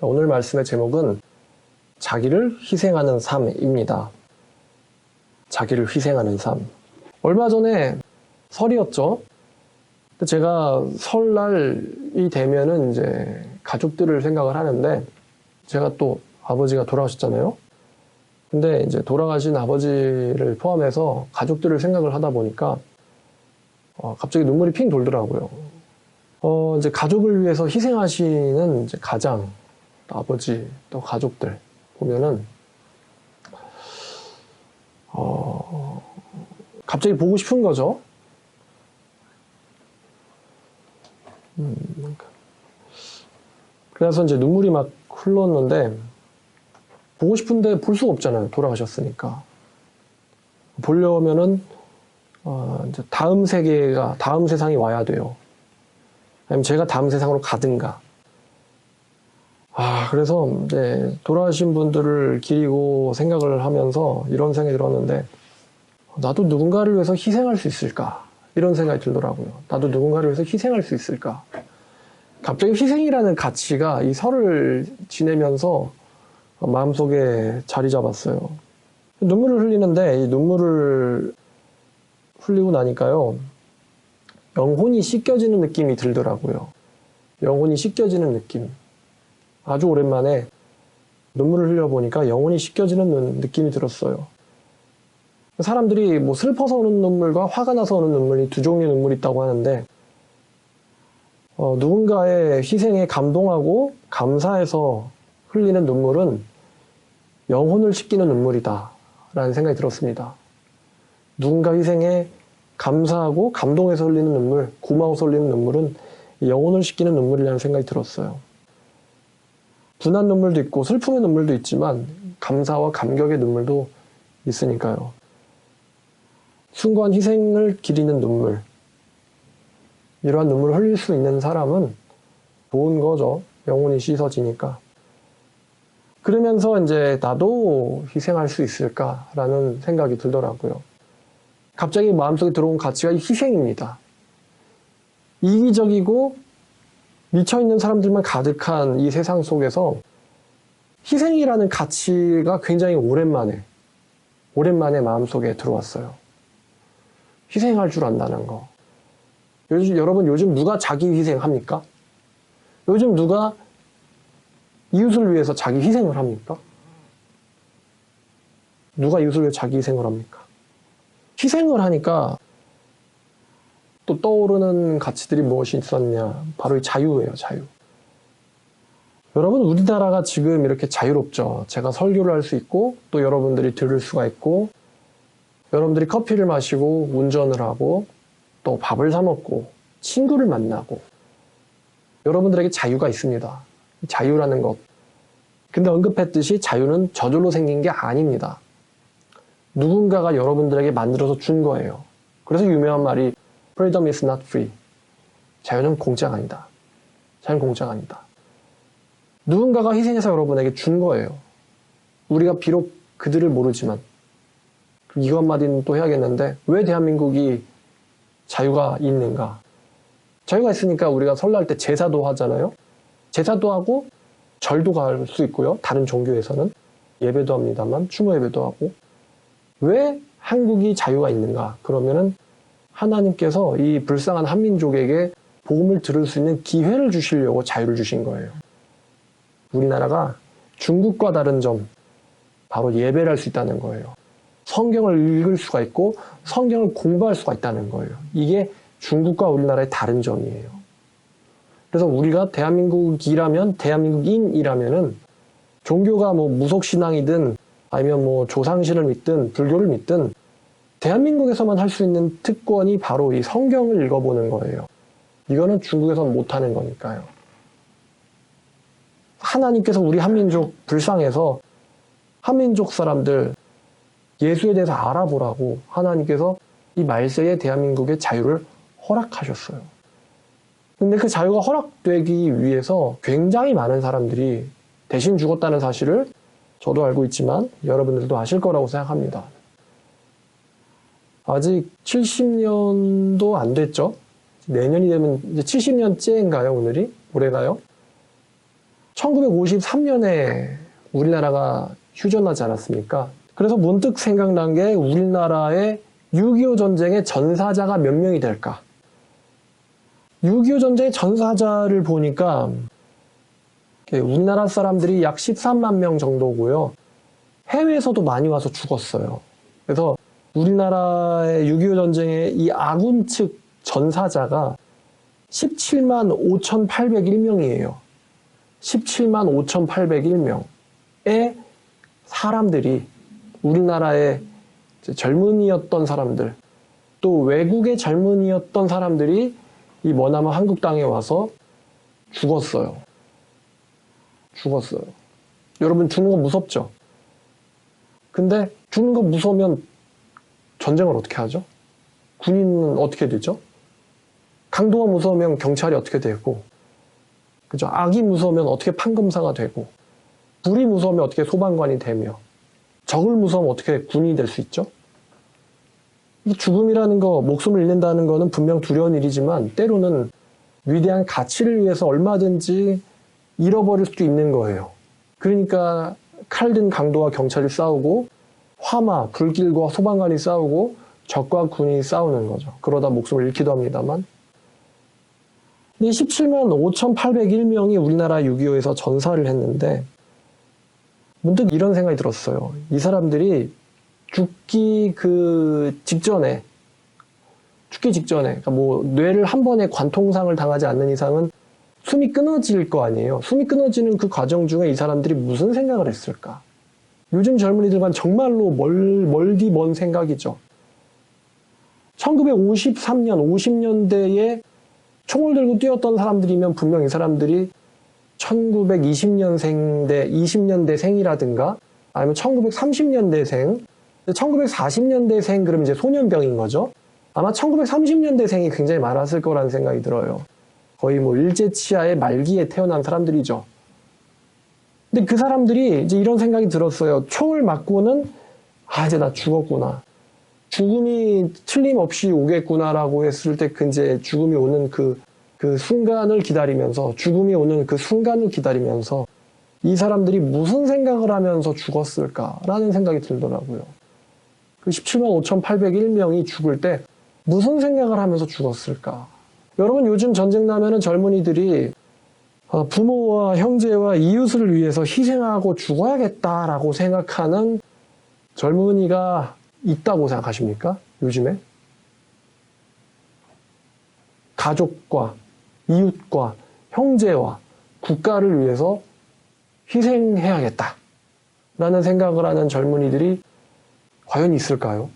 오늘 말씀의 제목은 자기를 희생하는 삶입니다. 자기를 희생하는 삶. 얼마 전에 설이었죠. 제가 설날이 되면은 이제 가족들을 생각을 하는데, 제가 또 아버지가 돌아가셨잖아요. 근데 이제 돌아가신 아버지를 포함해서 가족들을 생각을 하다 보니까 갑자기 눈물이 핑 돌더라고요. 이제 가족을 위해서 희생하시는 이제 가장, 또 아버지, 또 가족들 보면은 갑자기 보고 싶은 거죠. 그래서 이제 눈물이 막 흘렀는데, 보고 싶은데 볼 수가 없잖아요. 돌아가셨으니까. 보려면은 이제 다음 세상이 와야 돼요. 아니면 제가 다음 세상으로 가든가. 그래서 이제 돌아가신 분들을 기리고 생각을 하면서 이런 생각이 들었는데, 나도 누군가를 위해서 희생할 수 있을까? 이런 생각이 들더라고요. 나도 누군가를 위해서 희생할 수 있을까? 갑자기 희생이라는 가치가 이 설을 지내면서 마음속에 자리 잡았어요. 눈물을 흘리는데, 이 눈물을 흘리고 나니까요, 영혼이 씻겨지는 느낌이 들더라고요. 영혼이 씻겨지는 느낌. 아주 오랜만에 눈물을 흘려보니까 영혼이 씻겨지는 느낌이 들었어요. 사람들이 뭐 슬퍼서 오는 눈물과 화가 나서 오는 눈물이 두 종류의 눈물이 있다고 하는데, 누군가의 희생에 감동하고 감사해서 흘리는 눈물은 영혼을 씻기는 눈물이다 라는 생각이 들었습니다. 누군가 희생에 감사하고 감동해서 흘리는 눈물, 고마워서 흘리는 눈물은 영혼을 씻기는 눈물이라는 생각이 들었어요. 분한 눈물도 있고 슬픔의 눈물도 있지만 감사와 감격의 눈물도 있으니까요. 숭고한 희생을 기리는 눈물, 이러한 눈물을 흘릴 수 있는 사람은 좋은 거죠. 영혼이 씻어지니까. 그러면서 이제 나도 희생할 수 있을까라는 생각이 들더라고요. 갑자기 마음속에 들어온 가치가 희생입니다. 이기적이고 미쳐있는 사람들만 가득한 이 세상 속에서 희생이라는 가치가 굉장히 오랜만에 마음속에 들어왔어요. 희생할 줄 안다는 거. 여러분 요즘 누가 자기 희생합니까? 요즘 누가 이웃을 위해서 자기 희생을 합니까? 누가 이웃을 위해 자기 희생을 합니까? 희생을 하니까 또 떠오르는 가치들이 무엇이 있었냐? 바로 이 자유예요, 자유. 여러분, 우리나라가 지금 이렇게 자유롭죠. 제가 설교를 할 수 있고, 또 여러분들이 들을 수가 있고, 여러분들이 커피를 마시고, 운전을 하고, 또 밥을 사 먹고, 친구를 만나고, 여러분들에게 자유가 있습니다. 자유라는 것. 근데 언급했듯이 자유는 저절로 생긴 게 아닙니다. 누군가가 여러분들에게 만들어서 준 거예요. 그래서 유명한 말이 Freedom is not free. 자유는 공짜가 아니다. 자유는 공짜가 아니다. 누군가가 희생해서 여러분에게 준 거예요. 우리가 비록 그들을 모르지만, 이거 한마디는 또 해야겠는데, 왜 대한민국이 자유가 있는가? 자유가 있으니까 우리가 설날 때 제사도 하잖아요. 제사도 하고 절도 갈 수 있고요. 다른 종교에서는 예배도 합니다만 추모 예배도 하고. 왜 한국이 자유가 있는가? 그러면은 하나님께서 이 불쌍한 한민족에게 복음을 들을 수 있는 기회를 주시려고 자유를 주신 거예요. 우리나라가 중국과 다른 점, 바로 예배를 할 수 있다는 거예요. 성경을 읽을 수가 있고 성경을 공부할 수가 있다는 거예요. 이게 중국과 우리나라의 다른 점이에요. 그래서 우리가 대한민국이라면, 대한민국인이라면은 종교가 뭐 무속신앙이든 아니면 뭐 조상신을 믿든 불교를 믿든 대한민국에서만 할 수 있는 특권이 바로 이 성경을 읽어보는 거예요. 이거는 중국에서는 못하는 거니까요. 하나님께서 우리 한민족 불쌍해서 한민족 사람들 예수에 대해서 알아보라고 하나님께서 이 말세에 대한민국의 자유를 허락하셨어요. 근데 그 자유가 허락되기 위해서 굉장히 많은 사람들이 대신 죽었다는 사실을 저도 알고 있지만 여러분들도 아실 거라고 생각합니다. 아직 70년도 안 됐죠? 내년이 되면 이제 70년째인가요, 오늘이? 올해가요? 1953년에 우리나라가 휴전하지 않았습니까? 그래서 문득 생각난 게 우리나라의 6.25 전쟁의 전사자가 몇 명이 될까? 6.25 전쟁의 전사자를 보니까 우리나라 사람들이 약 13만 명 정도고요. 해외에서도 많이 와서 죽었어요. 그래서 우리나라의 6.25 전쟁의 이 아군 측 전사자가 17만 5,801명이에요. 17만 5,801명의 사람들이 우리나라의 젊은이였던 사람들, 또 외국의 젊은이였던 사람들이 이 머나먼 한국 땅에 와서 죽었어요. 죽었어요. 여러분, 죽는 거 무섭죠? 근데 죽는 거 무서우면 전쟁을 어떻게 하죠? 군인은 어떻게 되죠? 강도가 무서우면 경찰이 어떻게 되고, 그죠? 악이 무서우면 어떻게 판검사가 되고, 불이 무서우면 어떻게 소방관이 되며, 적을 무서우면 어떻게 군인이 될 수 있죠? 이 죽음이라는 거, 목숨을 잃는다는 거는 분명 두려운 일이지만 때로는 위대한 가치를 위해서 얼마든지 잃어버릴 수도 있는 거예요. 그러니까 칼든 강도와 경찰이 싸우고, 화마, 불길과 소방관이 싸우고, 적과 군이 싸우는 거죠. 그러다 목숨을 잃기도 합니다만. 이 17만 5,801명이 우리나라 6.25에서 전사를 했는데 문득 이런 생각이 들었어요. 이 사람들이 죽기 직전에 그러니까 뭐 뇌를 한 번에 관통상을 당하지 않는 이상은 숨이 끊어질 거 아니에요. 숨이 끊어지는 그 과정 중에 이 사람들이 무슨 생각을 했을까? 요즘 젊은이들과는 정말로 멀디 먼 생각이죠. 1953년, 50년대에 총을 들고 뛰었던 사람들이면 분명 이 사람들이 1920년생대, 20년대생이라든가 아니면 1930년대생, 1940년대생 그러면 이제 소년병인 거죠. 아마 1930년대생이 굉장히 많았을 거라는 생각이 들어요. 거의 뭐 일제치하의 말기에 태어난 사람들이죠. 근데 그 사람들이 이제 이런 생각이 들었어요. 총을 맞고는 이제 나 죽었구나. 죽음이 틀림없이 오겠구나라고 했을 때 이제 죽음이 오는 그 순간을 기다리면서 죽음이 오는 그 순간을 기다리면서 이 사람들이 무슨 생각을 하면서 죽었을까라는 생각이 들더라고요. 그 17만 5,801명이 죽을 때 무슨 생각을 하면서 죽었을까? 여러분, 요즘 전쟁 나면은 젊은이들이 부모와 형제와 이웃을 위해서 희생하고 죽어야겠다라고 생각하는 젊은이가 있다고 생각하십니까? 요즘에? 가족과 이웃과 형제와 국가를 위해서 희생해야겠다 라는 생각을 하는 젊은이들이 과연 있을까요?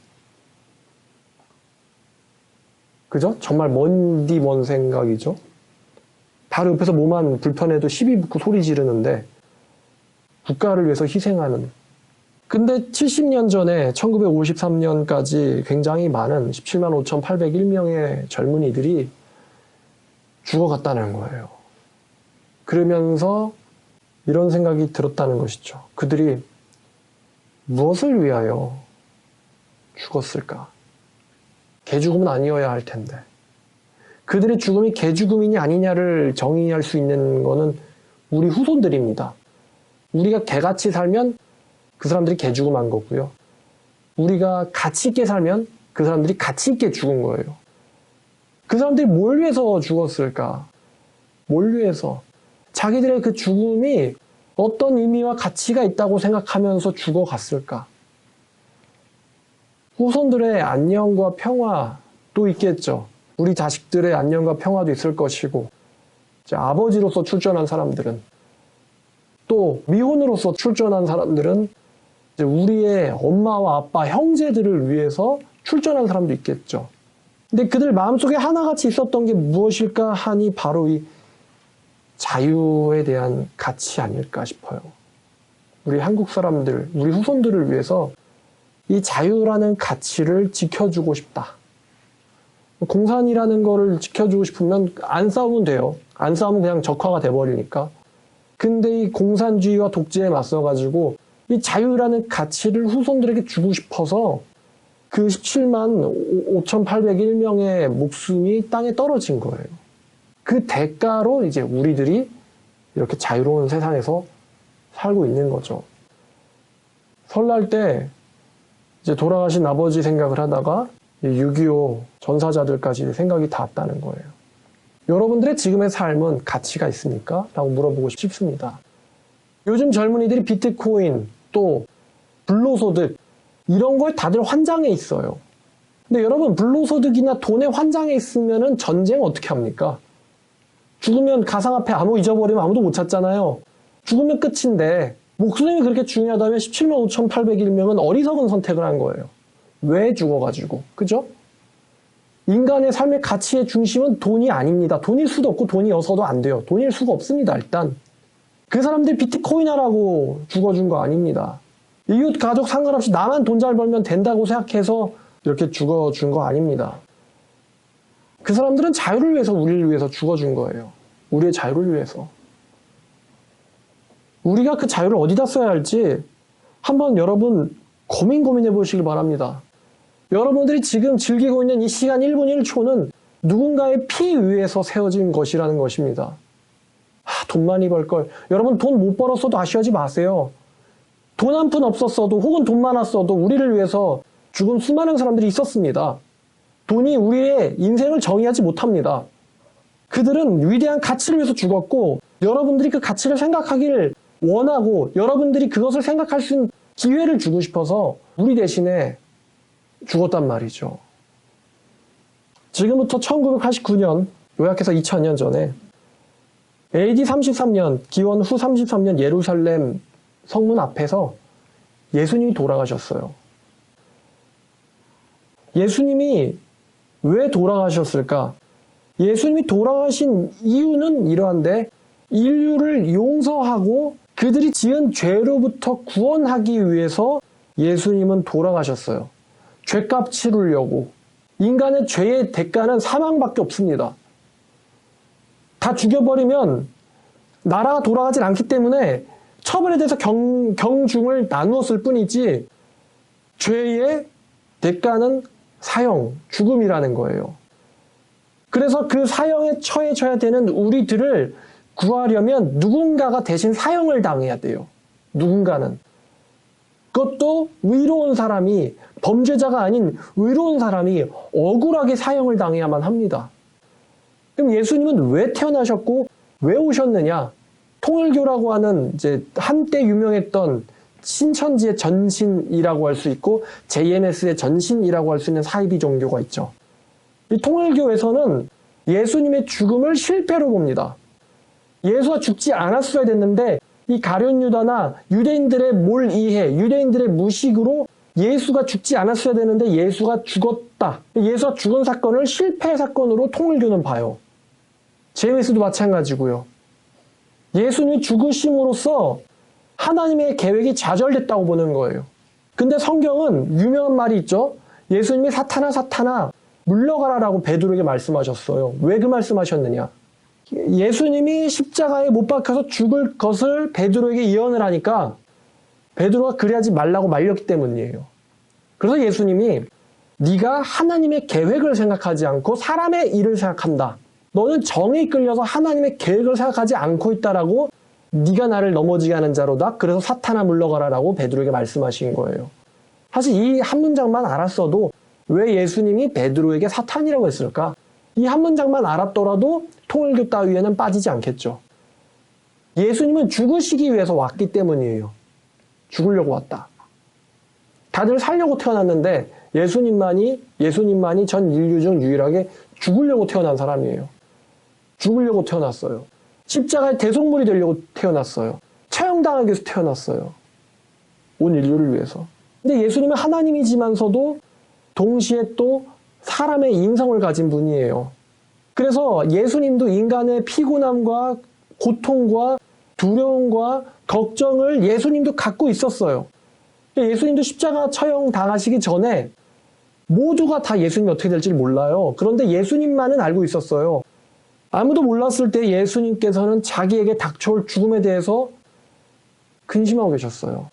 그죠? 정말 먼디 먼 생각이죠. 바로 옆에서 뭐만 불편해도 시비 붙고 소리 지르는데 국가를 위해서 희생하는. 근데 70년 전에 1953년까지 굉장히 많은 17만 5,801명의 젊은이들이 죽어갔다는 거예요. 그러면서 이런 생각이 들었다는 것이죠. 그들이 무엇을 위하여 죽었을까? 개죽음은 아니어야 할 텐데. 그들의 죽음이 개죽음이냐 아니냐를 정의할 수 있는 거는 우리 후손들입니다. 우리가 개같이 살면 그 사람들이 개죽음한 거고요. 우리가 가치 있게 살면 그 사람들이 가치 있게 죽은 거예요. 그 사람들이 뭘 위해서 죽었을까? 뭘 위해서? 자기들의 그 죽음이 어떤 의미와 가치가 있다고 생각하면서 죽어갔을까? 후손들의 안녕과 평화도 있겠죠. 우리 자식들의 안녕과 평화도 있을 것이고, 아버지로서 출전한 사람들은, 또 미혼으로서 출전한 사람들은 우리의 엄마와 아빠, 형제들을 위해서 출전한 사람도 있겠죠. 근데 그들 마음속에 하나같이 있었던 게 무엇일까 하니 바로 이 자유에 대한 가치 아닐까 싶어요. 우리 한국 사람들, 우리 후손들을 위해서 이 자유라는 가치를 지켜주고 싶다. 공산이라는 거를 지켜주고 싶으면 안 싸우면 돼요. 안 싸우면 그냥 적화가 돼버리니까. 근데 이 공산주의와 독재에 맞서가지고 이 자유라는 가치를 후손들에게 주고 싶어서 그 17만 5,801명의 목숨이 땅에 떨어진 거예요. 그 대가로 이제 우리들이 이렇게 자유로운 세상에서 살고 있는 거죠. 설날 때 이제 돌아가신 아버지 생각을 하다가 6.25 전사자들까지 생각이 닿았다는 거예요. 여러분들의 지금의 삶은 가치가 있습니까? 라고 물어보고 싶습니다. 요즘 젊은이들이 비트코인, 또 불로소득 이런 거에 다들 환장해 있어요. 근데 여러분, 불로소득이나 돈에 환장해 있으면 전쟁 어떻게 합니까? 죽으면 가상화폐 암호 잊어버리면 아무도 못 찾잖아요. 죽으면 끝인데 목숨이 그렇게 중요하다면 17만 5,801명은 어리석은 선택을 한 거예요. 왜 죽어가지고, 그죠? 인간의 삶의 가치의 중심은 돈이 아닙니다. 돈일 수도 없고 돈이어서도 안 돼요. 돈일 수가 없습니다. 일단 그 사람들이 비트코인 하라고 죽어준 거 아닙니다. 이웃 가족 상관없이 나만 돈 잘 벌면 된다고 생각해서 이렇게 죽어준 거 아닙니다. 그 사람들은 자유를 위해서, 우리를 위해서 죽어준 거예요. 우리의 자유를 위해서. 우리가 그 자유를 어디다 써야 할지 한번 여러분 고민해 보시길 바랍니다. 여러분들이 지금 즐기고 있는 이 시간 1분 1초는 누군가의 피 위에서 세워진 것이라는 것입니다. 돈 많이 벌 걸. 여러분, 돈 못 벌었어도 아쉬워하지 마세요. 돈 한 푼 없었어도, 혹은 돈 많았어도 우리를 위해서 죽은 수많은 사람들이 있었습니다. 돈이 우리의 인생을 정의하지 못합니다. 그들은 위대한 가치를 위해서 죽었고, 여러분들이 그 가치를 생각하기를 원하고, 여러분들이 그것을 생각할 수 있는 기회를 주고 싶어서 우리 대신에 죽었단 말이죠. 지금부터 1989년, 요약해서 2000년 전에 AD 33년, 기원 후 33년 예루살렘 성문 앞에서 예수님이 돌아가셨어요. 예수님이 왜 돌아가셨을까? 예수님이 돌아가신 이유는 이러한데, 인류를 용서하고 그들이 지은 죄로부터 구원하기 위해서 예수님은 돌아가셨어요. 죄값 치르려고. 인간의 죄의 대가는 사망밖에 없습니다. 다 죽여버리면 나라가 돌아가질 않기 때문에 처벌에 대해서 경중을 나누었을 뿐이지, 죄의 대가는 사형, 죽음이라는 거예요. 그래서 그 사형에 처해져야 되는 우리들을 구하려면 누군가가 대신 사형을 당해야 돼요. 누군가는. 그것도 의로운 사람이, 범죄자가 아닌 의로운 사람이 억울하게 사형을 당해야만 합니다. 그럼 예수님은 왜 태어나셨고 왜 오셨느냐? 통일교라고 하는 이제 한때 유명했던 신천지의 전신이라고 할 수 있고 JMS의 전신이라고 할 수 있는 사이비 종교가 있죠. 이 통일교에서는 예수님의 죽음을 실패로 봅니다. 예수가 죽지 않았어야 됐는데 이 가룟 유다나 유대인들의 몰이해, 유대인들의 무식으로 예수가 죽지 않았어야 되는데 예수가 죽었다. 예수가 죽은 사건을 실패 사건으로 통일교는 봐요. JMS도 마찬가지고요. 예수님이 죽으심으로써 하나님의 계획이 좌절됐다고 보는 거예요. 근데 성경은 유명한 말이 있죠. 예수님이 사탄아 물러가라라고 베드로에게 말씀하셨어요. 왜 그 말씀하셨느냐? 예수님이 십자가에 못 박혀서 죽을 것을 베드로에게 예언을 하니까 베드로가 그래하지 말라고 말렸기 때문이에요. 그래서 예수님이 네가 하나님의 계획을 생각하지 않고 사람의 일을 생각한다. 너는 정에 이끌려서 하나님의 계획을 생각하지 않고 있다라고, 네가 나를 넘어지게 하는 자로다. 그래서 사탄아 물러가라라고 베드로에게 말씀하신 거예요. 사실 이 한 문장만 알았어도 왜 예수님이 베드로에게 사탄이라고 했을까? 이 한 문장만 알았더라도 통일교 따위에는 빠지지 않겠죠. 예수님은 죽으시기 위해서 왔기 때문이에요. 죽으려고 왔다. 다들 살려고 태어났는데 예수님만이 전 인류 중 유일하게 죽으려고 태어난 사람이에요. 죽으려고 태어났어요. 십자가의 대속물이 되려고 태어났어요. 처형당하기 위해서 태어났어요. 온 인류를 위해서. 근데 예수님은 하나님이지만서도 동시에 또 사람의 인성을 가진 분이에요. 그래서 예수님도 인간의 피곤함과 고통과 두려움과 걱정을 예수님도 갖고 있었어요. 예수님도 십자가 처형 당하시기 전에 모두가 다 예수님이 어떻게 될지 몰라요. 그런데 예수님만은 알고 있었어요. 아무도 몰랐을 때 예수님께서는 자기에게 닥쳐올 죽음에 대해서 근심하고 계셨어요.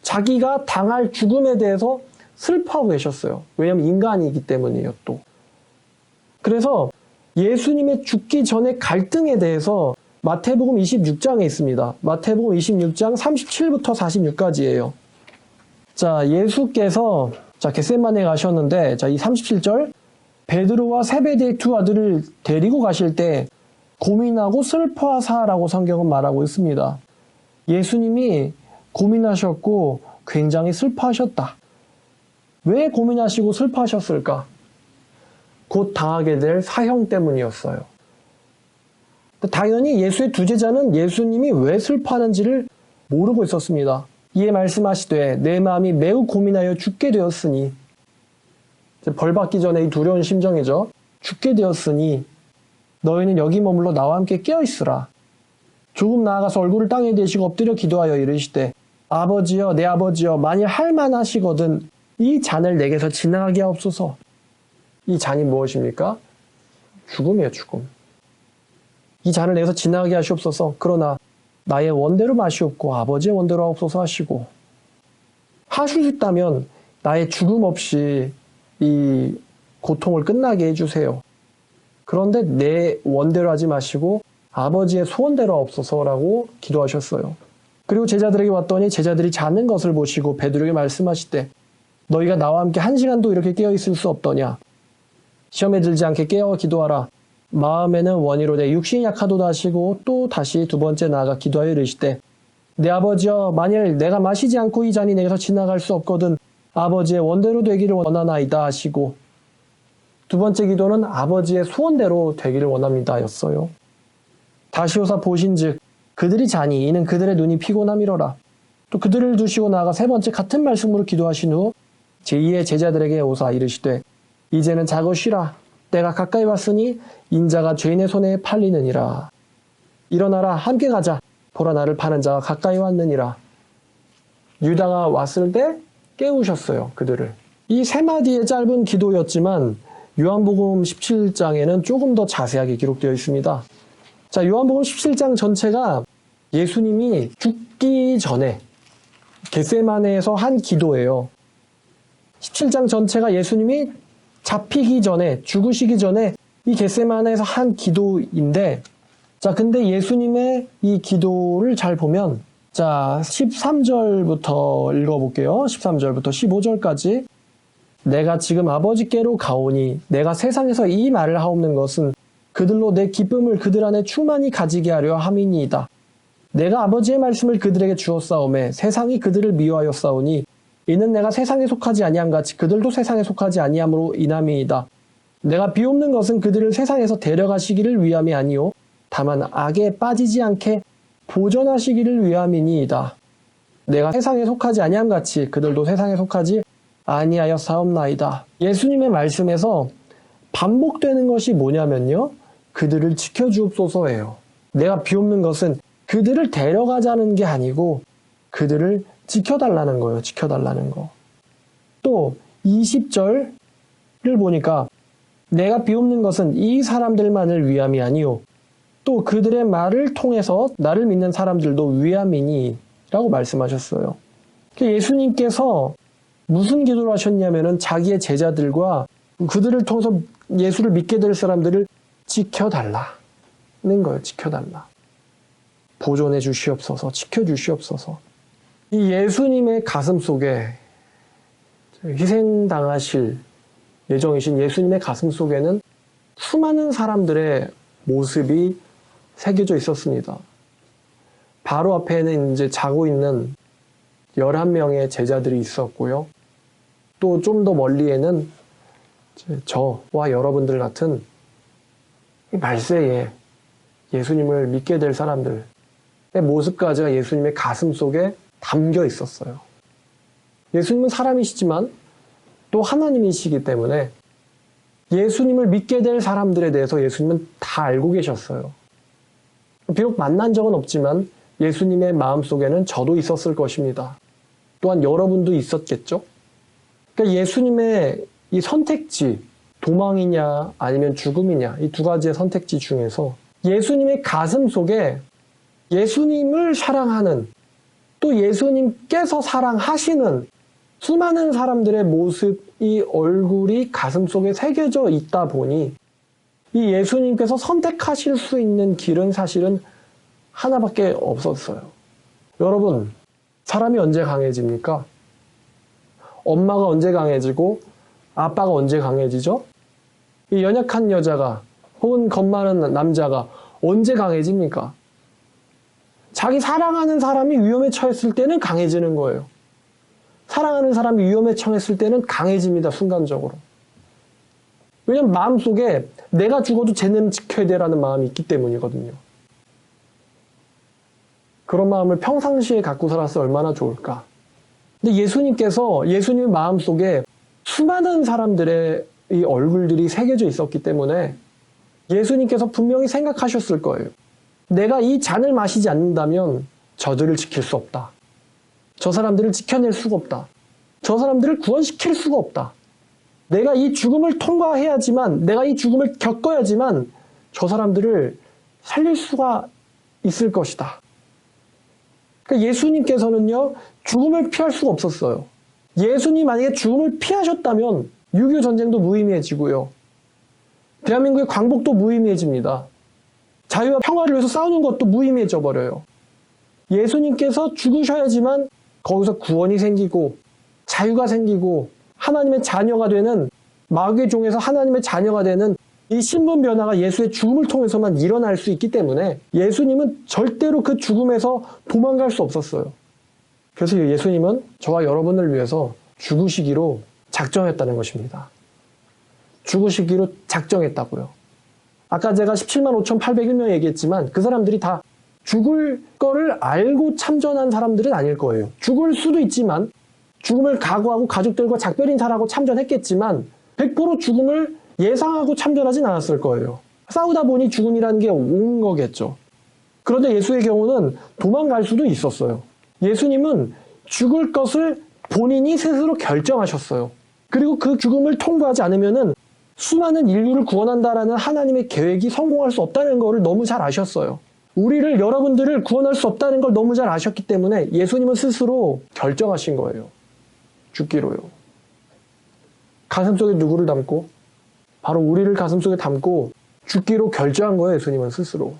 자기가 당할 죽음에 대해서 슬퍼하고 계셨어요. 왜냐하면 인간이기 때문이에요, 또. 그래서 예수님의 죽기 전의 갈등에 대해서 마태복음 26장에 있습니다. 마태복음 26장 37부터 46까지예요. 자, 예수께서 겟세마네에 가셨는데, 이 37절, 베드로와 세베대의 두 아들을 데리고 가실 때 고민하고 슬퍼하사라고 성경은 말하고 있습니다. 예수님이 고민하셨고 굉장히 슬퍼하셨다. 왜 고민하시고 슬퍼하셨을까? 곧 당하게 될 사형 때문이었어요. 당연히 예수의 두 제자는 예수님이 왜 슬퍼하는지를 모르고 있었습니다. 이에 말씀하시되 내 마음이 매우 고민하여 죽게 되었으니, 벌받기 전에 이 두려운 심정이죠. 죽게 되었으니 너희는 여기 머물러 나와 함께 깨어있으라. 조금 나아가서 얼굴을 땅에 대시고 엎드려 기도하여 이르시되 아버지여 내 아버지여 만일 할만하시거든 이 잔을 내게서 지나가게 하옵소서. 이 잔이 무엇입니까? 죽음이에요. 죽음. 이 잔을 내게서 지나가게 하시옵소서. 그러나 나의 원대로 마시옵고 아버지의 원대로 하옵소서 하시고, 하실 수 있다면 나의 죽음 없이 이 고통을 끝나게 해주세요. 그런데 내 원대로 하지 마시고 아버지의 소원대로 하옵소서라고 기도하셨어요. 그리고 제자들에게 왔더니 제자들이 자는 것을 보시고 베드로에게 말씀하시되 너희가 나와 함께 1시간도 이렇게 깨어있을 수 없더냐. 시험에 들지 않게 깨어 기도하라. 마음에는 원이로되 육신이 약하도다 하시고 또 다시 두 번째 나아가 기도하여 이르시되 내 아버지여 만일 내가 마시지 않고 이 잔이 내게서 지나갈 수 없거든 아버지의 원대로 되기를 원하나이다 하시고, 두 번째 기도는 아버지의 소원대로 되기를 원합니다 였어요. 다시 오사 보신즉 그들이 자니 이는 그들의 눈이 피곤함이로라. 또 그들을 두시고 나아가 세 번째 같은 말씀으로 기도하신 후 제2의 제자들에게 오사 이르시되 이제는 자고 쉬라. 때가 가까이 왔으니 인자가 죄인의 손에 팔리느니라. 일어나라 함께 가자. 보라 나를 파는 자가 가까이 왔느니라. 유다가 왔을 때 깨우셨어요. 그들을. 이 세 마디의 짧은 기도였지만 요한복음 17장에는 조금 더 자세하게 기록되어 있습니다. 자, 요한복음 17장 전체가 예수님이 죽기 전에 겟세마네에서 한 기도예요. 17장 전체가 예수님이 잡히기 전에, 죽으시기 전에 이 겟세마네에서 한 기도인데, 자, 근데 예수님의 이 기도를 잘 보면, 자, 13절부터 읽어볼게요. 13절부터 15절까지. 내가 지금 아버지께로 가오니 내가 세상에서 이 말을 하옵는 것은 그들로 내 기쁨을 그들 안에 충만히 가지게 하려 함이니이다. 내가 아버지의 말씀을 그들에게 주었사오매 세상이 그들을 미워하였사오니 이는 내가 세상에 속하지 아니함 같이 그들도 세상에 속하지 아니함으로 인함이이다. 내가 비옵는 것은 그들을 세상에서 데려가시기를 위함이 아니요 다만 악에 빠지지 않게 보존하시기를 위함이니이다. 내가 세상에 속하지 아니함 같이 그들도 세상에 속하지 아니하여 사옵나이다. 예수님의 말씀에서 반복되는 것이 뭐냐면요, 그들을 지켜주옵소서예요. 내가 비옵는 것은 그들을 데려가자는 게 아니고 그들을 지켜달라는 거예요. 지켜달라는 거. 또 20절을 보니까 내가 비옵는 것은 이 사람들만을 위함이 아니요 또 그들의 말을 통해서 나를 믿는 사람들도 위함이니 라고 말씀하셨어요. 예수님께서 무슨 기도를 하셨냐면은 자기의 제자들과 그들을 통해서 예수를 믿게 될 사람들을 지켜달라는 거예요. 지켜달라. 보존해 주시옵소서. 지켜주시옵소서. 이 예수님의 가슴 속에 희생당하실 예정이신 예수님의 가슴 속에는 수많은 사람들의 모습이 새겨져 있었습니다. 바로 앞에는 이제 자고 있는 11명의 제자들이 있었고요. 또 좀 더 멀리에는 저와 여러분들 같은 이 말세에 예수님을 믿게 될 사람들의 모습까지가 예수님의 가슴 속에 담겨 있었어요. 예수님은 사람이시지만 또 하나님이시기 때문에 예수님을 믿게 될 사람들에 대해서 예수님은 다 알고 계셨어요. 비록 만난 적은 없지만 예수님의 마음속에는 저도 있었을 것입니다. 또한 여러분도 있었겠죠? 그러니까 예수님의 이 선택지, 도망이냐 아니면 죽음이냐, 이 두 가지의 선택지 중에서 예수님의 가슴 속에 예수님을 사랑하는, 또 예수님께서 사랑하시는 수많은 사람들의 모습이, 얼굴이 가슴 속에 새겨져 있다 보니 이 예수님께서 선택하실 수 있는 길은 사실은 하나밖에 없었어요. 여러분, 사람이 언제 강해집니까? 엄마가 언제 강해지고 아빠가 언제 강해지죠? 이 연약한 여자가 혹은 겁 많은 남자가 언제 강해집니까? 자기 사랑하는 사람이 위험에 처했을 때는 강해지는 거예요. 사랑하는 사람이 위험에 처했을 때는 강해집니다, 순간적으로. 왜냐면 마음속에 내가 죽어도 쟤는 지켜야 돼라는 마음이 있기 때문이거든요. 그런 마음을 평상시에 갖고 살았으면 얼마나 좋을까. 근데 예수님 마음속에 수많은 사람들의 이 얼굴들이 새겨져 있었기 때문에 예수님께서 분명히 생각하셨을 거예요. 내가 이 잔을 마시지 않는다면 저들을 지킬 수 없다. 저 사람들을 지켜낼 수가 없다. 저 사람들을 구원시킬 수가 없다. 내가 이 죽음을 통과해야지만, 내가 이 죽음을 겪어야지만 저 사람들을 살릴 수가 있을 것이다. 그러니까 예수님께서는요, 죽음을 피할 수가 없었어요. 예수님 만약에 죽음을 피하셨다면 6.25 전쟁도 무의미해지고요. 대한민국의 광복도 무의미해집니다. 자유와 평화를 위해서 싸우는 것도 무의미해져 버려요. 예수님께서 죽으셔야지만 거기서 구원이 생기고 자유가 생기고 하나님의 자녀가 되는, 마귀의 종에서 하나님의 자녀가 되는 이 신분 변화가 예수의 죽음을 통해서만 일어날 수 있기 때문에 예수님은 절대로 그 죽음에서 도망갈 수 없었어요. 그래서 예수님은 저와 여러분을 위해서 죽으시기로 작정했다는 것입니다. 죽으시기로 작정했다고요. 아까 제가 17만 5,801명 얘기했지만 그 사람들이 다 죽을 거를 알고 참전한 사람들은 아닐 거예요. 죽을 수도 있지만, 죽음을 각오하고 가족들과 작별 인사를 하고 참전했겠지만 100% 죽음을 예상하고 참전하진 않았을 거예요. 싸우다 보니 죽음이라는 게 온 거겠죠. 그런데 예수의 경우는 도망갈 수도 있었어요. 예수님은 죽을 것을 본인이 스스로 결정하셨어요. 그리고 그 죽음을 통과하지 않으면은 수많은 인류를 구원한다라는 하나님의 계획이 성공할 수 없다는 것을 너무 잘 아셨어요. 우리를, 여러분들을 구원할 수 없다는 걸 너무 잘 아셨기 때문에 예수님은 스스로 결정하신 거예요. 죽기로요. 가슴속에 누구를 담고? 바로 우리를 가슴속에 담고 죽기로 결정한 거예요. 예수님은 스스로.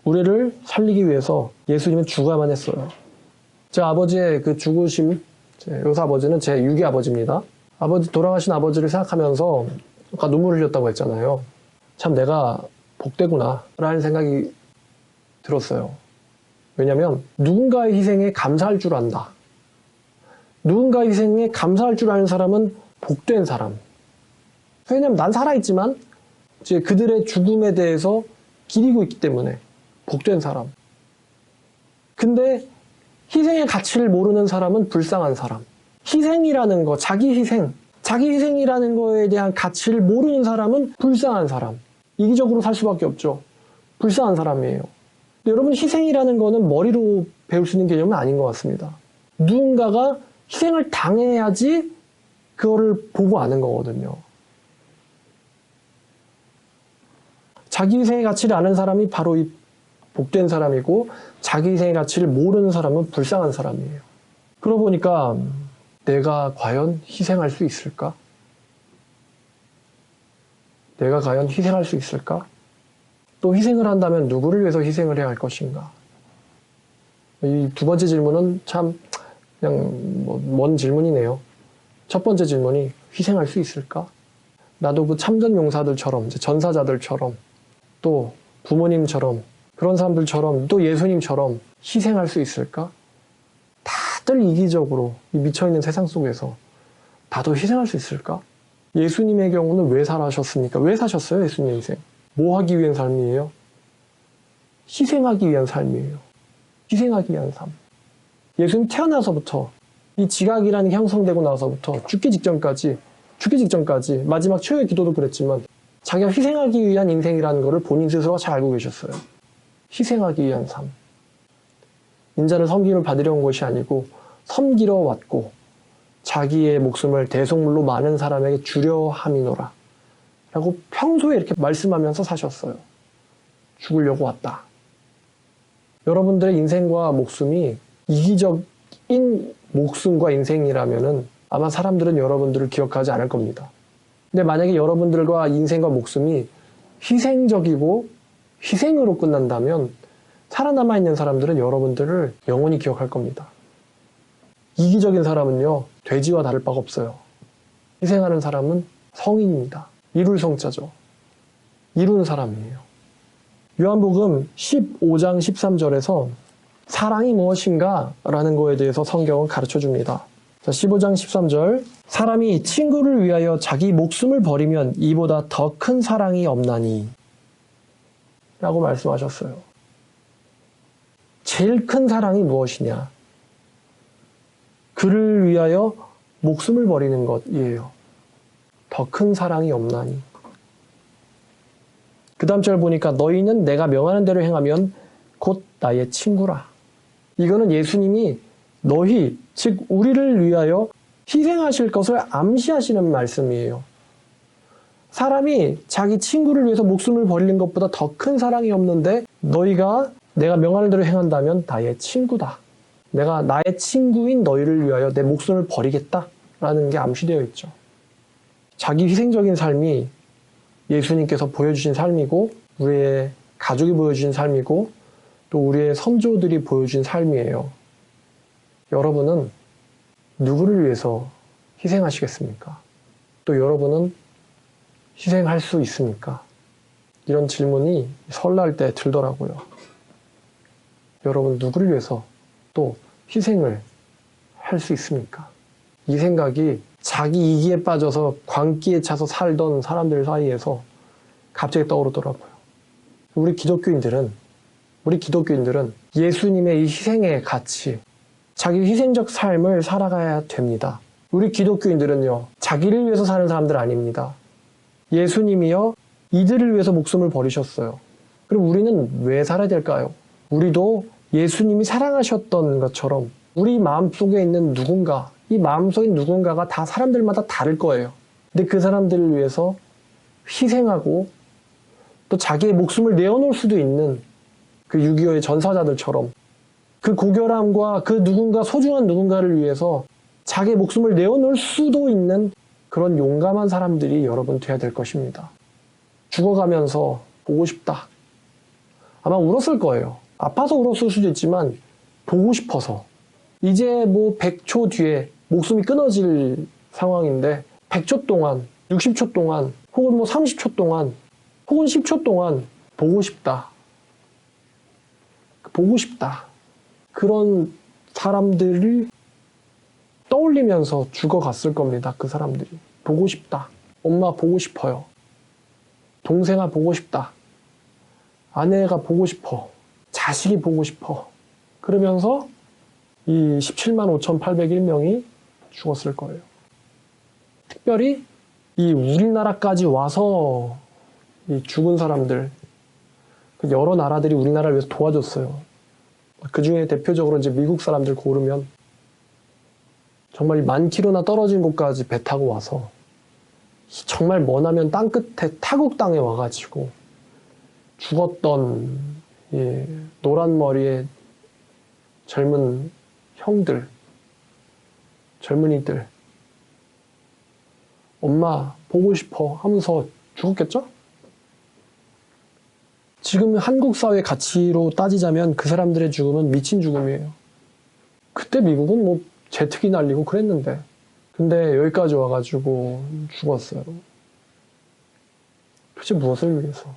우리를 살리기 위해서 예수님은 죽어야만 했어요. 제 아버지의 그 죽으심, 제 요사 아버지는 제 유기 아버지입니다. 돌아가신 아버지를 생각하면서 아까 눈물을 흘렸다고 했잖아요. 참 내가 복되구나 라는 생각이 들었어요. 왜냐하면 누군가의 희생에 감사할 줄 안다. 누군가의 희생에 감사할 줄 아는 사람은 복된 사람. 왜냐하면 난 살아있지만 이제 그들의 죽음에 대해서 기리고 있기 때문에 복된 사람. 근데 희생의 가치를 모르는 사람은 불쌍한 사람. 희생이라는 거, 자기 희생이라는 거에 대한 가치를 모르는 사람은 불쌍한 사람. 이기적으로 살 수밖에 없죠. 불쌍한 사람이에요. 근데 여러분, 희생이라는 거는 머리로 배울 수 있는 개념은 아닌 것 같습니다. 누군가가 희생을 당해야지 그거를 보고 아는 거거든요. 자기 희생의 가치를 아는 사람이 바로 이 복된 사람이고, 자기 희생의 가치를 모르는 사람은 불쌍한 사람이에요. 그러고 보니까 내가 과연 희생할 수 있을까? 내가 과연 희생할 수 있을까? 또 희생을 한다면 누구를 위해서 희생을 해야 할 것인가? 이 두 번째 질문은 참 그냥 먼 질문이네요. 첫 번째 질문이 희생할 수 있을까? 나도 그 참전 용사들처럼, 전사자들처럼, 또 부모님처럼, 그런 사람들처럼, 또 예수님처럼 희생할 수 있을까? 다들 이기적으로 이 미쳐있는 세상 속에서 나도 희생할 수 있을까? 예수님의 경우는 왜 살아셨습니까? 왜 사셨어요, 예수님의 인생? 뭐 하기 위한 삶이에요? 희생하기 위한 삶이에요. 희생하기 위한 삶. 예수님 태어나서부터, 이 지각이라는 게 형성되고 나서부터 죽기 직전까지 마지막 최후의 기도도 그랬지만 자기가 희생하기 위한 인생이라는 것을 본인 스스로가 잘 알고 계셨어요. 희생하기 위한 삶. 인자를 섬김을 받으려 온 것이 아니고 섬기러 왔고 자기의 목숨을 대속물로 많은 사람에게 주려 함이노라 라고 평소에 이렇게 말씀하면서 사셨어요. 죽으려고 왔다. 여러분들의 인생과 목숨이 이기적인 목숨과 인생이라면은 아마 사람들은 여러분들을 기억하지 않을 겁니다. 근데 만약에 여러분들과 인생과 목숨이 희생적이고 희생으로 끝난다면 살아남아 있는 사람들은 여러분들을 영원히 기억할 겁니다. 이기적인 사람은요, 돼지와 다를 바가 없어요. 희생하는 사람은 성인입니다. 이룰 성자죠. 이루는 사람이에요. 요한복음 15장 13절에서 사랑이 무엇인가? 라는 거에 대해서 성경은 가르쳐 줍니다. 자, 15장 13절. 사람이 친구를 위하여 자기 목숨을 버리면 이보다 더 큰 사랑이 없나니. 라고 말씀하셨어요. 제일 큰 사랑이 무엇이냐? 그를 위하여 목숨을 버리는 것이에요. 더 큰 사랑이 없나니. 그 다음 절 보니까 너희는 내가 명하는 대로 행하면 곧 나의 친구라. 이거는 예수님이 너희, 즉 우리를 위하여 희생하실 것을 암시하시는 말씀이에요. 사람이 자기 친구를 위해서 목숨을 버리는 것보다 더 큰 사랑이 없는데 너희가 내가 명하는 대로 행한다면 나의 친구다. 내가 나의 친구인 너희를 위하여 내 목숨을 버리겠다라는 게 암시되어 있죠. 자기 희생적인 삶이 예수님께서 보여주신 삶이고 우리의 가족이 보여주신 삶이고 또 우리의 선조들이 보여준 삶이에요. 여러분은 누구를 위해서 희생하시겠습니까? 또 여러분은 희생할 수 있습니까? 이런 질문이 설날 때 들더라고요. 여러분 누구를 위해서 또 희생을 할 수 있습니까? 이 생각이 자기 이기에 빠져서 광기에 차서 살던 사람들 사이에서 갑자기 떠오르더라고요. 우리 기독교인들은 예수님의 이 희생의 가치, 자기 희생적 삶을 살아가야 됩니다. 우리 기독교인들은요, 자기를 위해서 사는 사람들 아닙니다. 예수님이요, 이들을 위해서 목숨을 버리셨어요. 그럼 우리는 왜 살아야 될까요? 우리도 예수님이 사랑하셨던 것처럼 우리 마음속에 있는 누군가, 이 마음속에 있는 누군가가 다 사람들마다 다를 거예요. 근데 그 사람들을 위해서 희생하고 또 자기의 목숨을 내어놓을 수도 있는 그 6.25의 전사자들처럼 그 고결함과 그 누군가, 소중한 누군가를 위해서 자기의 목숨을 내어놓을 수도 있는 그런 용감한 사람들이 여러분 돼야 될 것입니다. 죽어가면서 보고 싶다. 아마 울었을 거예요. 아파서 울었을 수도 있지만 보고 싶어서. 이제 뭐 100초 뒤에 목숨이 끊어질 상황인데 100초 동안, 60초 동안, 혹은 뭐 30초 동안, 혹은 10초 동안 보고 싶다. 보고 싶다. 그런 사람들을 떠올리면서 죽어갔을 겁니다. 그 사람들이. 보고 싶다. 엄마 보고 싶어요. 동생아 보고 싶다. 아내가 보고 싶어. 자식이 보고 싶어. 그러면서 이 17만 5,801명이 죽었을 거예요. 특별히 이 우리나라까지 와서 이 죽은 사람들, 여러 나라들이 우리나라를 위해서 도와줬어요. 그 중에 대표적으로 이제 미국 사람들 고르면 정말 만 킬로나 떨어진 곳까지 배 타고 와서 정말 머나면 땅끝에 타국 땅에 와가지고 죽었던 노란 머리의 젊은 형들, 젊은이들, 엄마 보고 싶어 하면서 죽었겠죠? 지금 한국 사회 가치로 따지자면 그 사람들의 죽음은 미친 죽음이에요. 그때 미국은 뭐 제트기 날리고 그랬는데, 근데 여기까지 와가지고 죽었어요. 도대체 무엇을 위해서?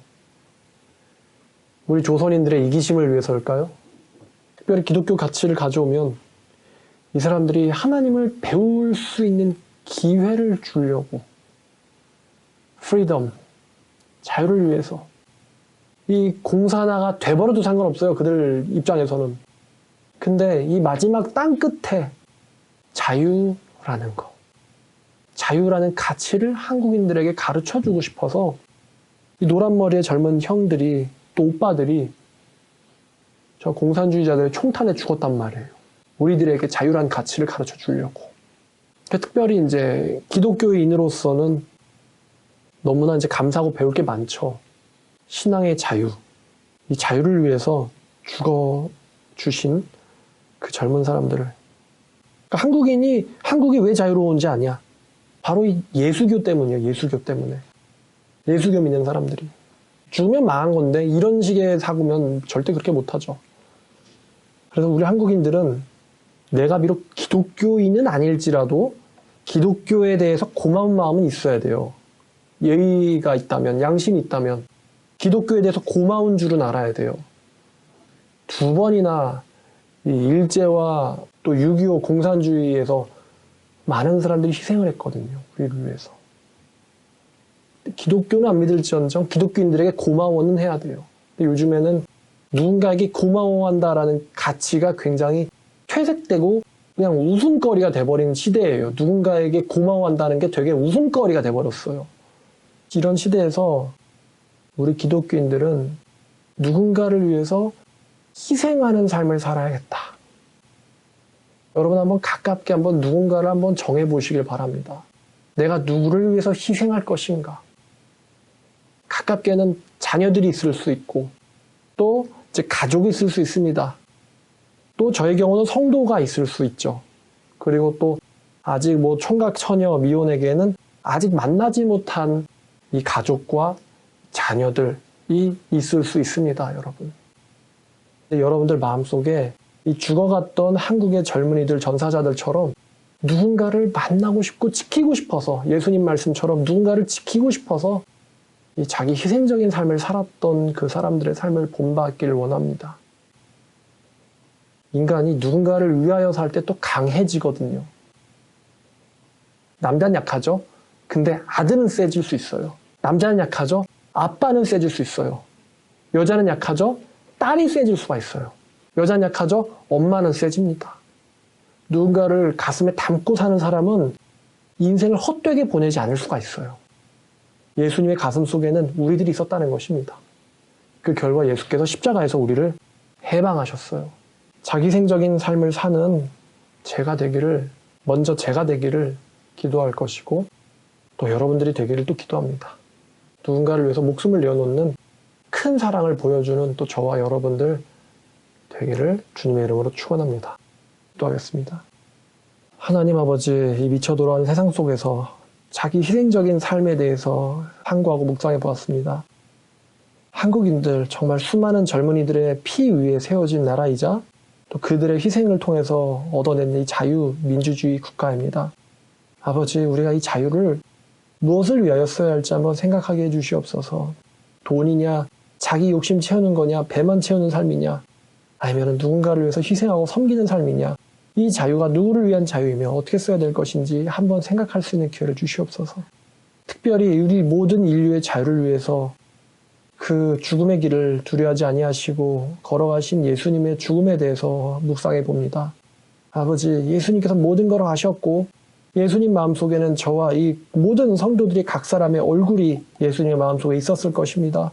우리 조선인들의 이기심을 위해서일까요? 특별히 기독교 가치를 가져오면 이 사람들이 하나님을 배울 수 있는 기회를 주려고, 프리덤, 자유를 위해서. 이 공산화가 돼버려도 상관없어요. 그들 입장에서는. 근데 이 마지막 땅 끝에 자유라는 거, 자유라는 가치를 한국인들에게 가르쳐주고 싶어서 이 노란머리의 젊은 형들이, 또 오빠들이 저 공산주의자들의 총탄에 죽었단 말이에요. 우리들에게 자유란 가치를 가르쳐 주려고. 특별히 이제 기독교인으로서는 너무나 이제 감사하고 배울 게 많죠. 신앙의 자유, 이 자유를 위해서 죽어주신 그 젊은 사람들을. 그러니까 한국이 왜 자유로운지 아냐? 바로 이 예수교 때문이에요. 예수교 때문에. 예수교 믿는 사람들이. 죽으면 망한 건데 이런 식의 사고면 절대 그렇게 못하죠. 그래서 우리 한국인들은 내가 비록 기독교인은 아닐지라도 기독교에 대해서 고마운 마음은 있어야 돼요. 예의가 있다면, 양심이 있다면 기독교에 대해서 고마운 줄은 알아야 돼요. 2번이나 이 일제와 또 6.25 공산주의에서 많은 사람들이 희생을 했거든요. 우리를 위해서. 기독교는 안 믿을지언정 기독교인들에게 고마워는 해야 돼요. 근데 요즘에는 누군가에게 고마워한다라는 가치가 굉장히 퇴색되고 그냥 웃음거리가 돼버린 시대예요. 누군가에게 고마워한다는 게 되게 웃음거리가 돼버렸어요. 이런 시대에서 우리 기독교인들은 누군가를 위해서 희생하는 삶을 살아야겠다. 여러분 한번 가깝게 한번 누군가를 한번 정해보시길 바랍니다. 내가 누구를 위해서 희생할 것인가? 가깝게는 자녀들이 있을 수 있고 또 이제 가족이 있을 수 있습니다. 또 저의 경우는 성도가 있을 수 있죠. 그리고 또 아직 뭐 총각 처녀 미혼에게는 아직 만나지 못한 이 가족과 자녀들이 있을 수 있습니다, 여러분. 여러분들 마음속에 이 죽어갔던 한국의 젊은이들, 전사자들처럼 누군가를 만나고 싶고 지키고 싶어서 예수님 말씀처럼 누군가를 지키고 싶어서 이 자기 희생적인 삶을 살았던 그 사람들의 삶을 본받기를 원합니다. 인간이 누군가를 위하여 살 때 또 강해지거든요. 남자는 약하죠? 근데 아들은 세질 수 있어요. 남자는 약하죠? 아빠는 세질 수 있어요. 여자는 약하죠? 딸이 세질 수가 있어요. 여자는 약하죠? 엄마는 세집니다. 누군가를 가슴에 담고 사는 사람은 인생을 헛되게 보내지 않을 수가 있어요. 예수님의 가슴 속에는 우리들이 있었다는 것입니다. 그 결과 예수께서 십자가에서 우리를 해방하셨어요. 자기생적인 삶을 사는 먼저 제가 되기를 기도할 것이고 또 여러분들이 되기를 또 기도합니다. 누군가를 위해서 목숨을 내어놓는 큰 사랑을 보여주는 또 저와 여러분들 되기를 주님의 이름으로 축원합니다. 기도하겠습니다. 하나님 아버지, 이 미쳐 돌아가는 세상 속에서 자기 희생적인 삶에 대해서 상고하고 묵상해 보았습니다. 한국인들 정말 수많은 젊은이들의 피 위에 세워진 나라이자 또 그들의 희생을 통해서 얻어낸 이 자유민주주의 국가입니다. 아버지, 우리가 이 자유를 무엇을 위하여 써야 할지 한번 생각하게 해주시옵소서. 돈이냐, 자기 욕심 채우는 거냐, 배만 채우는 삶이냐, 아니면 누군가를 위해서 희생하고 섬기는 삶이냐, 이 자유가 누구를 위한 자유이며 어떻게 써야 될 것인지 한번 생각할 수 있는 기회를 주시옵소서. 특별히 우리 모든 인류의 자유를 위해서 그 죽음의 길을 두려워하지 아니하시고 걸어가신 예수님의 죽음에 대해서 묵상해 봅니다. 아버지, 예수님께서 모든 걸 하셨고 예수님 마음속에는 저와 이 모든 성도들이 각 사람의 얼굴이 예수님의 마음속에 있었을 것입니다.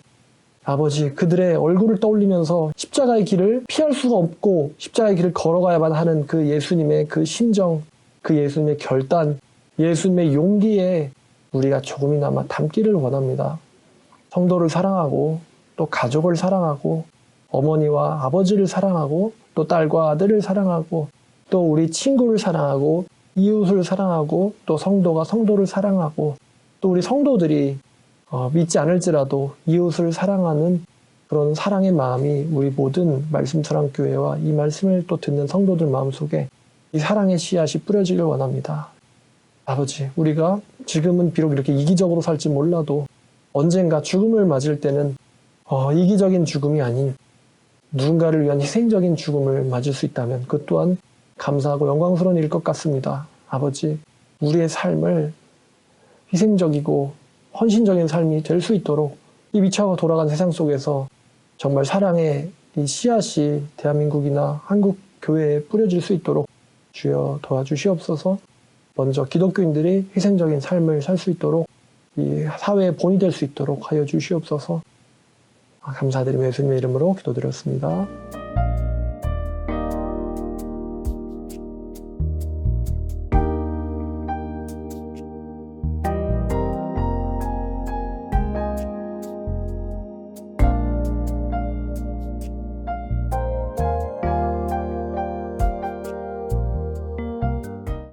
아버지, 그들의 얼굴을 떠올리면서 십자가의 길을 피할 수가 없고 십자가의 길을 걸어가야만 하는 그 예수님의 그 심정, 그 예수님의 결단, 예수님의 용기에 우리가 조금이나마 담기를 원합니다. 성도를 사랑하고 또 가족을 사랑하고 어머니와 아버지를 사랑하고 또 딸과 아들을 사랑하고 또 우리 친구를 사랑하고 이웃을 사랑하고 또 성도가 성도를 사랑하고 또 우리 성도들이 믿지 않을지라도 이웃을 사랑하는 그런 사랑의 마음이 우리 모든 말씀사랑교회와 이 말씀을 또 듣는 성도들 마음속에 이 사랑의 씨앗이 뿌려지길 원합니다. 아버지, 우리가 지금은 비록 이렇게 이기적으로 살지 몰라도 언젠가 죽음을 맞을 때는 이기적인 죽음이 아닌 누군가를 위한 희생적인 죽음을 맞을 수 있다면 그 또한 감사하고 영광스러운 일일 것 같습니다. 아버지, 우리의 삶을 희생적이고 헌신적인 삶이 될 수 있도록 이 미쳐 돌아간 세상 속에서 정말 사랑의 이 씨앗이 대한민국이나 한국 교회에 뿌려질 수 있도록 주여 도와주시옵소서. 먼저 기독교인들이 희생적인 삶을 살 수 있도록 이 사회의 본이 될 수 있도록 하여 주시옵소서. 감사드리며 예수님의 이름으로 기도드렸습니다.